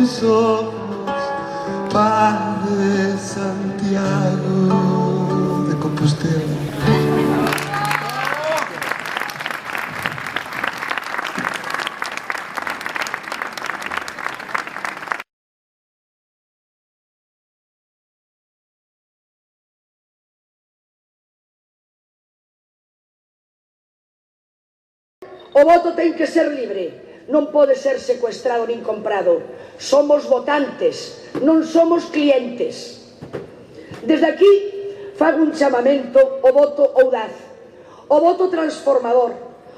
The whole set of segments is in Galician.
tus ojos, Padre Santiago de Compostela. O voto ten que ser libre, non pode ser secuestrado nin comprado. Somos votantes, non somos clientes. Desde aquí fago un chamamento ao voto audaz, ao voto transformador,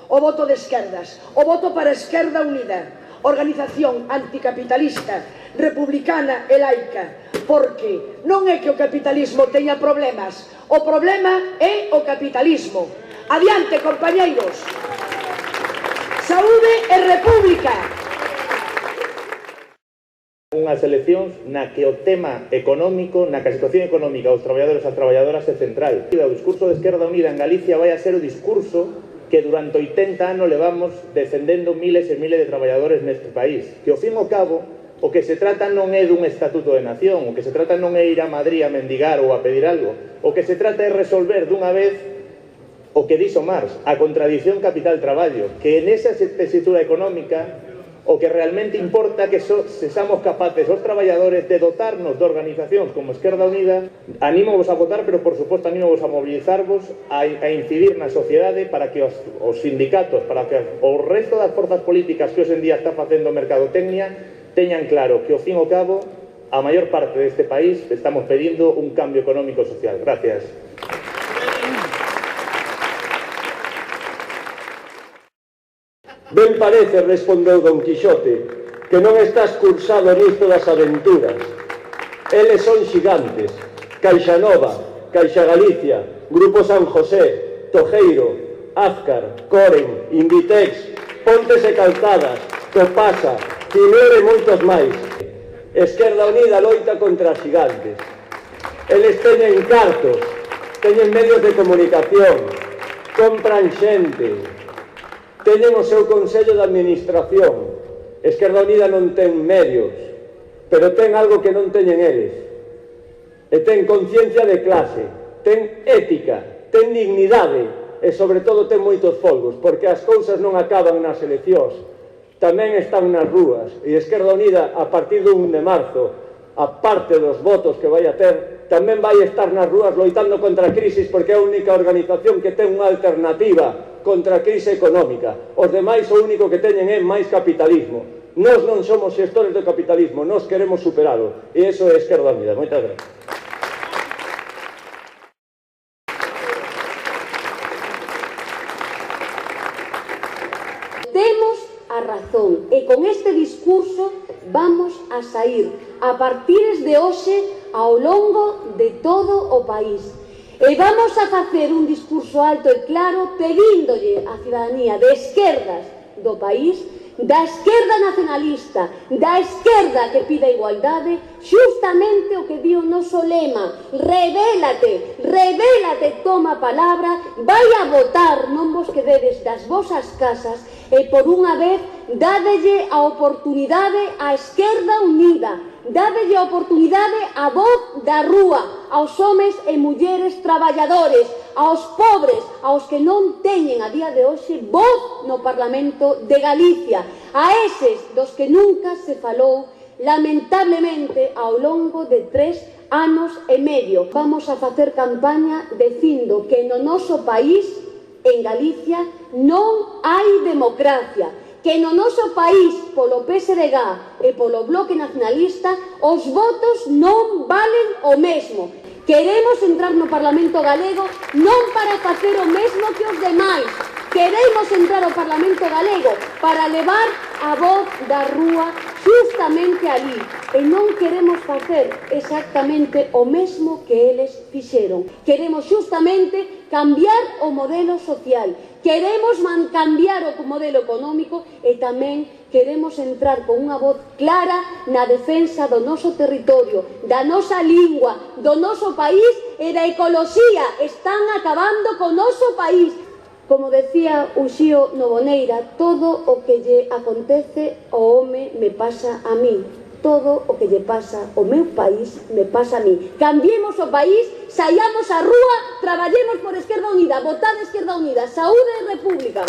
ao voto de esquerdas, ao voto para a Esquerda Unida, organización anticapitalista, republicana e laica, porque non é que o capitalismo teña problemas, o problema é o capitalismo. Adiante, compañeiros! Saúde e república! Unhas eleccións na que o tema económico, na que a situación económica dos traballadores e as traballadoras é central. O discurso de Esquerda Unida en Galicia vai a ser o discurso que durante 80 anos levamos defendendo miles e miles de traballadores neste país. Que ao fin e ao cabo, o que se trata non é dun estatuto de nación, o que se trata non é ir a Madrid a mendigar ou a pedir algo, o que se trata é resolver dunha vez o que dixo Marx, a contradición capital-traballo, que nesa tesitura económica o que realmente importa que sexamos capaces os traballadores de dotarnos de organizacións como Esquerda Unida. Anímovos a votar, pero por suposto anímovos a mobilizarvos, a incidir na sociedade para que os sindicatos, para que o resto das forzas políticas que hoxe en día está facendo mercadotecnia teñan claro que ao fin e ao cabo a maior parte deste país estamos pedindo un cambio económico e social. Gracias. Ben parece, respondeu Don Quixote, que non estás cursado nisto das aventuras. Eles son xigantes, Caixa Nova, Caixa Galicia, Grupo San José, Tojeiro, Azcar, Coren, Invitex, Pontes e Calzadas, Copasa, Cimero e moitos máis. Esquerda Unida loita contra as xigantes. Eles teñen cartos, teñen medios de comunicación, compran xente, teñen o seu Consello de Administración. Esquerda Unida non ten medios, pero ten algo que non teñen eles. E ten conciencia de clase, ten ética, ten dignidade e, sobre todo, ten moitos folgos, porque as cousas non acaban nas eleccións, tamén están nas rúas. E Esquerda Unida, a partir do 1 de marzo, a parte dos votos que vai a ter, tamén vai estar nas rúas loitando contra a crisis, porque é a única organización que ten unha alternativa contra a crise económica. Os demais o único que teñen é máis capitalismo. Nós non somos xestores do capitalismo, nós queremos superalo. E iso é Esquerda Unida. Moitas gracias. Temos a razón e con este discurso vamos a sair a partir de hoxe ao longo de todo o país. E vamos a facer un discurso alto e claro pedíndolle á cidadanía de esquerdas do país, da esquerda nacionalista, da esquerda que pide a igualdade, xustamente o que di o noso lema: rebélate, rebélate, toma a palabra, vai a votar, non vos quededes das vosas casas e por unha vez dádelle a oportunidade á Esquerda Unida, dádelle a oportunidade á voz da rúa, aos homes e mulleres traballadores, aos pobres, aos que non teñen a día de hoxe voz no Parlamento de Galicia, a eses dos que nunca se falou, lamentablemente, ao longo de 3 anos e medio. Vamos a facer campaña dicindo que no noso país, en Galicia, non hai democracia, que no noso país, polo PSDG e polo Bloque Nacionalista, os votos non valen o mesmo. Queremos entrar no Parlamento Galego non para facer o mesmo que os demais. Queremos entrar ao Parlamento Galego para levar a voz da rúa justamente ali. E non queremos facer exactamente o mesmo que eles fixeron. Queremos justamente cambiar o modelo social. Queremos cambiar o modelo económico e tamén queremos entrar con unha voz clara na defensa do noso territorio, da nosa lingua, do noso país e da ecoloxía. Están acabando co noso país. Como decía Uxío Noboneira, todo o que lle acontece ao home me pasa a mí. todo o que lle pasa ao meu país me pasa a mí. Cambiemos o país, saiamos á rúa, traballemos por Esquerda Unida, votade Esquerda Unida, saúde e república.